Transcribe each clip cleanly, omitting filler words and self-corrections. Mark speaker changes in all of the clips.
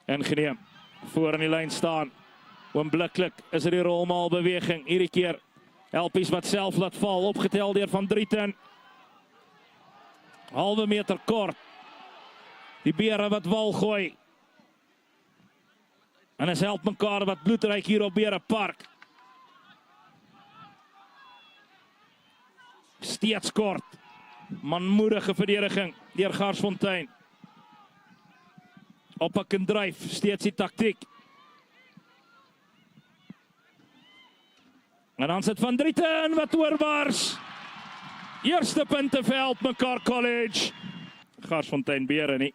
Speaker 1: Ingeneem, voor in die lyn staan. Oombliklik is er die rolmaalbeweging. Hierdie keer Elpies wat self laat val, opgetel deur Van Driessen. Halwe meter kort. Die bere wat wal gooi. En is help mekaar wat bloedryk hier op Berepark. Steeds kort. Manmoedige verdediging deur Garsfontein. Op 'n kendryf, steeds die taktiek. En dan sit Van Driessen wat oorbars. Eerste punte vir Help Mekaar College. Garsfontein bere nie.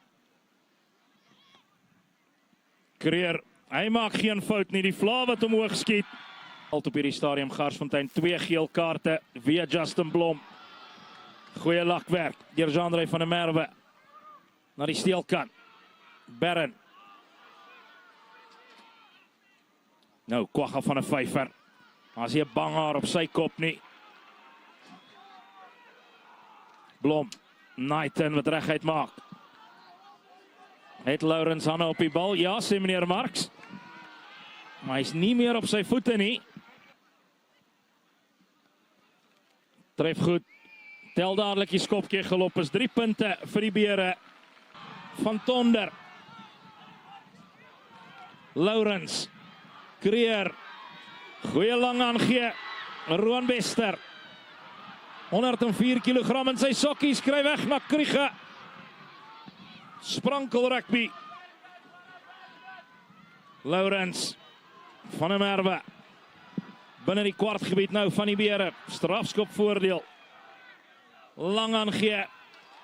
Speaker 1: Creer, hy maak geen fout nie, die vla wat omhoog skiet. Alt op hierdie stadium Garsfontein 2 geel kaarte via Justin Blom. Goeie lakwerk deur Jean-André van der Merwe. Na die steelkant. Barron. Nou, Kwagga van 'n vyfer. As hy 'n banghaar op sy kop nie. Blom. Knighton wat reguit maak. Het Lourens hande op die bal. Ja, sê meneer Marks. Maar hy's nie meer op sy voete nie. Tref goed. Tel dadelik die skopkegel op. Is 3 punte vir die bere. Van Tonder. Lourens. Creer. Goeie lang aangee. Roan Bester. 104 kg in sy sokkies. Kry weg na Kriege. Sprankel rugby. Lourens. Van der Merwe. Binne die kwartgebied nou van die bere. Strafskop voordeel. Lang aangee.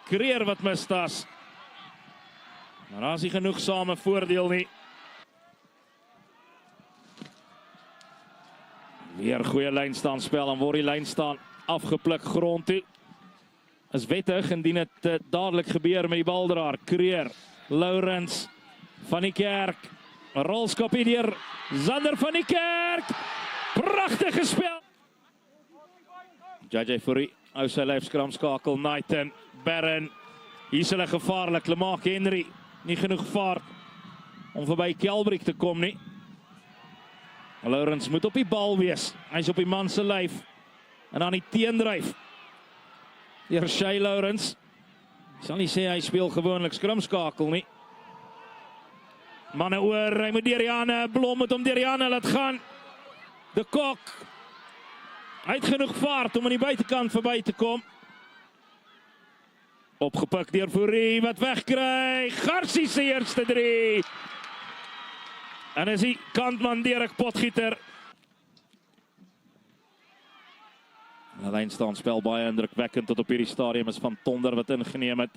Speaker 1: Creer wat mistas. Maar daar is nie genoegsame voordeel nie. Weer goeie lynstaanspel en word die lynstaan afgepluk grond toe. Is wettig indien dit dadelik gebeur met die baldraer. Creer, Lourens, Van die Kerk. Rolskop hier deur Zander van die Kerk. Pragtige spel. JJ Fourie, ou sy lyfskram skakel. Knighton, Barron. Hier is hulle gevaarlik. Lemaak Henry. Nie genoeg vaart om verby Kelbriek te kom nie. Lourens moet op die bal wees. Hy's op die man se lyf. En dan die teendryf. Deur Shay Lourens. Sal nie sê hy speel gewoonlik skrimskakel nie. Manne oor, hy moet deur die hande. Blom moet hom deur die hande laat gaan. De Kok. Hy het genoeg vaart om aan die buitekant verby te kom. Opgepik deur Fourie wat wegkry. Garsie se eerste 3. En is die kantman Derek Potgieter. Die lynstaan spel baie indrukwekkend tot op hierdie stadium is Van Tonder wat ingeneem het.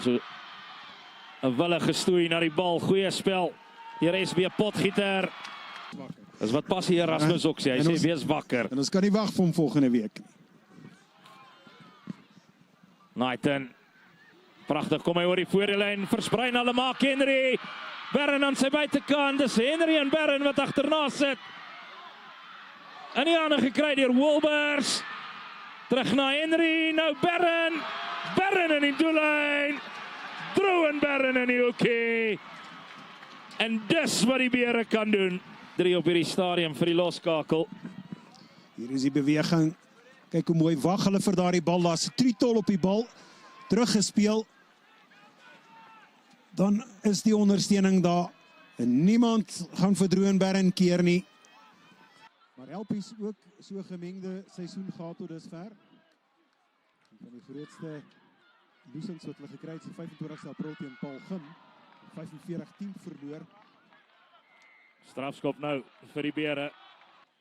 Speaker 1: So 'n willige stoei na die bal. Goeie spel. Hier is weer Potgieter. Dis wat pas hier Erasmus ook sê. Hy sê wees wakker.
Speaker 2: En ons kan nie wag vir hom volgende week nie.
Speaker 1: Knighton. Pragtig kom hy oor die voorlyn. Versprei na Lemaak Henry. Barron aan sy buitekant. Dis Henry en Barron wat agterna sit. En die ander gekry deur Wilbers. Terug na Henry. Nou Barron. Barron in die doellyn. Drew en Barron in die hoekie. En dis wat die bere kan doen. 3 op hierdie stadium vir die loskakel.
Speaker 2: Hier is die beweging. Kyk hoe mooi wag hulle vir daardie bal. Daar's 'n trietol op die bal. Teruggespeel. Dan is die ondersteuning daar. En niemand gaan vir Drew en Barron keer nie. Maar Elpies ook so gemengde seisoen gehad tot dusver. Van die grootste loosings wat hulle gekry het, 25 April teen Paul Gim. 45-10 verloor.
Speaker 1: Strafskop nou vir die bere.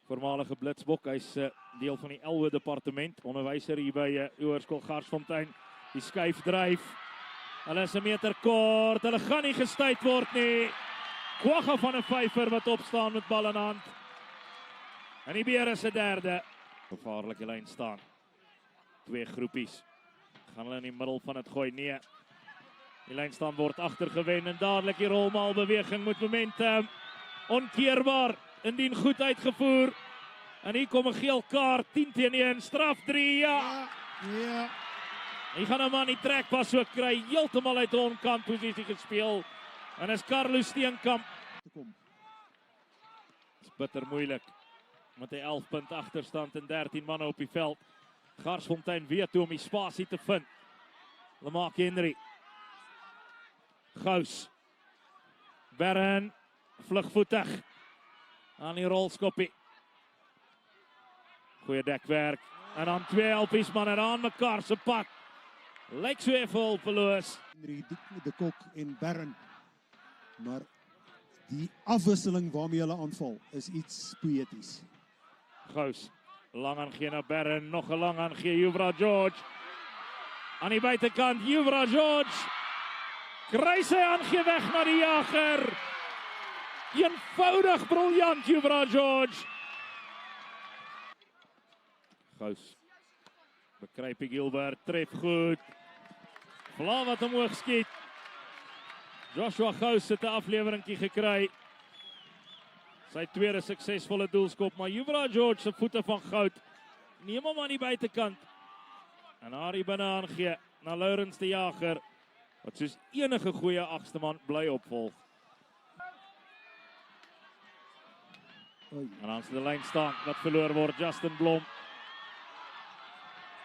Speaker 1: Voormalige Blitsbok, hy's deel van die Elwe departement. Onderwyser hier by Hoërskool Garsfontein. Die skuif dryf. Hulle is 'n meter kort. Hulle gaan nie gestuit word nie. Kwagga van 'n vyfer wat opstaan met bal in hand. En die bere se derde. Gevaarlike lyn staan. 2 groepies. Gaan hulle in die middel van dit gooi? Nee. Die lynstaan word agtergewen en dadelik die rolmaalbeweging met momentum. Onkeerbaar, indien goed uitgevoer. En hier kom 'n geel kaart, 10-1, straf 3, ja.
Speaker 2: Ja.
Speaker 1: Hy gaan 'n man die trekpas so kry, heeltemal uit onkant posisie gespeel. En is Carlo Steenkamp.
Speaker 2: te kom.
Speaker 1: Is bitter moeilik. Met 'n 11 punt agterstand en 13 manne op die veld. Garsfontein weet hoe om die spasie te vind. Lamarck Henry. Gous. Barron. Vlugvoetig. Aan die rolskoppie. Goeie dekwerk. En dan 2 LP's manne aan mekaar se pak. Lyk so effe hulpeloos.
Speaker 2: Henry de Kok en Barron. Maar die afwisseling waarmee hulle aanval is iets poëties.
Speaker 1: Gous. Lang aangee na Barron. Nog 'n lang aangee. Juvra George. Aan die buitekant. Juvra George. Kry sy aangee weg na die jager. Eenvoudig briljant Juvra George. Gous. Bekruip Gilbert. Tref goed. Vla wat omhoog skiet. Joshua Gous het 'n afleweringkie gekry. Sy tweede suksesvolle doelskop, maar Juvra George se voete van goud. Neem hom aan die buitekant. En Harry binne aangee na Lourens de Jager, wat soos enige goeie agste man bly opvolg.
Speaker 2: Oei.
Speaker 1: En aan die lyn staan wat verloor word, Justin Blom.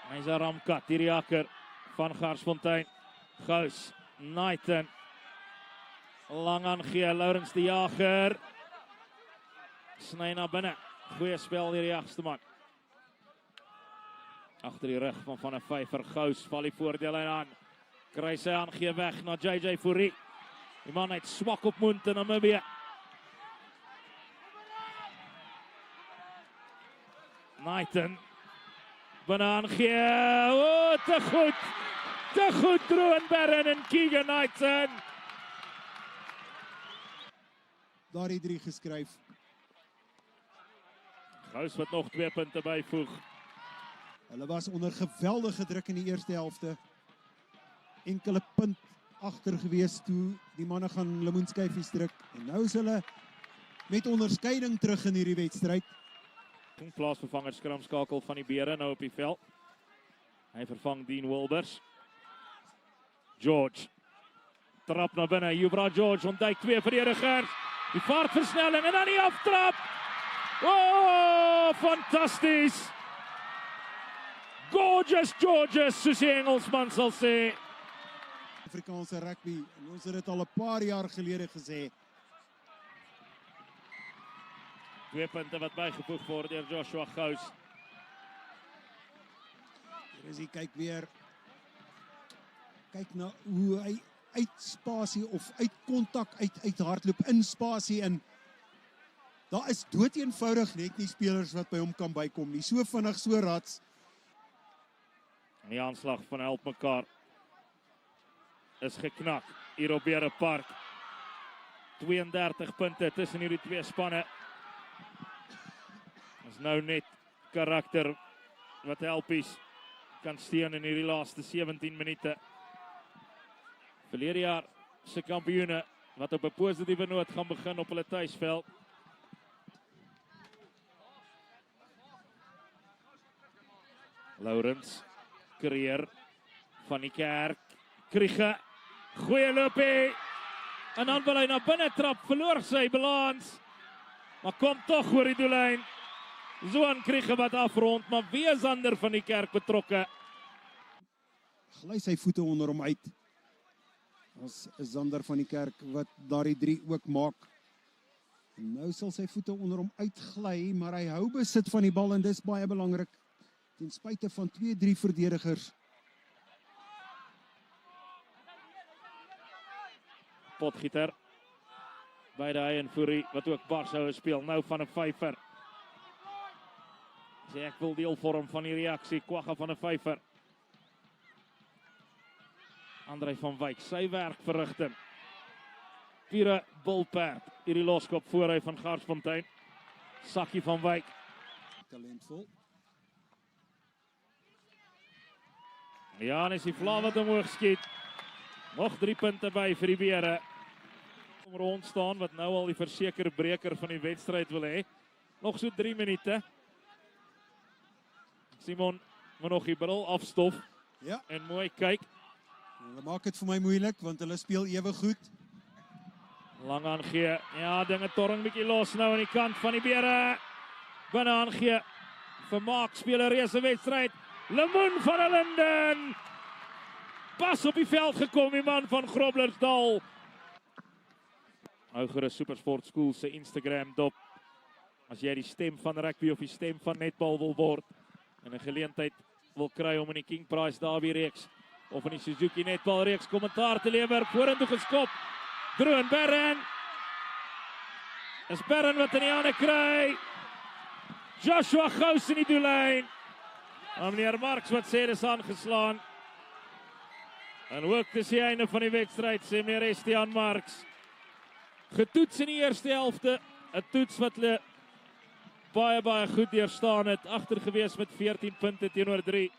Speaker 1: Hy's 'n ramkat, hierdie Jager van Garsfontein. Gous, Knighton. Lang aangee, Lourens de Jager. Sny na binne. Goeie spel deur die agste man. Agter die rug van der Vyver. Gous val die voordeel aan. Kry sy aangee weg na JJ Fourie. Die man het swak op mond in Namibië. Knighton. Binne aangee. O, te goed. Te goed, Droon Barron en Keegan Knighton.
Speaker 2: Daar die 3 geskryf.
Speaker 1: Gous wat nog 2 punte byvoeg.
Speaker 2: Hulle was onder geweldige druk in die eerste helfte. Enkele punt agter gewees toe die manne gaan lemoenskyfies druk. En nou is hulle met onderskeiding terug in hierdie wedstryd.
Speaker 1: Plaasvervanger skramskakel van die Beere nou op die veld. Hy vervang Dean Wilbers. George. Trap na binne. Juvra George ontduik 2 verdedigers. Die vaartversnelling en dan die aftrap. Oh, fantasties. Gorgeous, soos die Engelsman sal sê.
Speaker 2: Afrikaanse rugby. En ons het dit al 'n paar jaar gelede gesê.
Speaker 1: 2 punte wat bygevoeg word deur Joshua Gous.
Speaker 2: Hier is hy, kyk weer. Kyk na hoe hy uit spasie of uit kontak uit hardloop in spasie in. Daar is doeteenvoudig net nie spelers wat by hom kan bykom nie. So vinnig, so rats.
Speaker 1: En die aanslag van help mekaar is geknak hier op Beere Park. 32 punte tussen hierdie 2 spanne. Is nou net karakter wat helpies kan steun in hierdie laaste 17 minute. Verlede jaar se kampioene wat op 'n positiewe noot gaan begin op hulle tuisveld. Lourens, Creer, van die Kerk, Kriege, goeie loopie. En dan wil hy na binne trap, verloor sy balans. Maar kom tog oor die doellyn. Zoan Kriege wat afrond, maar wie is ander van die Kerk betrokke?
Speaker 2: Gly sy voete onder hom uit. As Zander van die Kerk wat daardie 3 ook maak. En nou sal sy voete onder hom uitgly, maar hy hou besit van die bal en dis baie belangrik. Ten spyte van 2-3 verdedigers.
Speaker 1: Potgieter. Beide hy en Fourie wat ook Barshou speel. Nou van 'n Vyver. Sê ek wil deel vorm van die reaksie. Kwagga van 'n Vyver. André van Wyk, sy werk verrigting. Pure bulperd. Hierdie loskop voor hy van Garsfontein. Sakkie van Wyk.
Speaker 2: Talentvol.
Speaker 1: Ja, en is die vla wat omhoog skiet. Nog 3 punte by vir die Beere. Om rond staan wat nou al die versekerde breker van die wedstryd wil hê. Nog so 3 minute. Simon moet nog die bril afstof.
Speaker 2: Ja.
Speaker 1: En mooi kyk.
Speaker 2: Hulle maak dit vir my moeilik want hulle speel ewe goed.
Speaker 1: Lang aangee. Ja, dinge torring bietjie los nou aan die kant van die Beere. Binne aangee. Vermaak speel 'n reuse wedstryd. Lemoen van der Linden. Pas op die veld gekom, die man van Groblersdal. Hou gerus SuperSport School se Instagram dop. As jy die stem van rugby of die stem van netbal wil word en 'n geleentheid wil kry om in die King Prize Derby reeks of in die Suzuki netbal reeks kommentaar te lewer, vorentoe geskop. Droon Barron. Is Barron wat in die hande kry. Joshua Gous in die doellyn. Meneer Marks wat sê dis aangeslaan. En ook dis die einde van die wedstryd, sê meneer Estiaan Marks. Getoets in die eerste helfte, 'n toets wat hulle baie goed deurstaan het, agter gewees met 14 punte teenoor 3.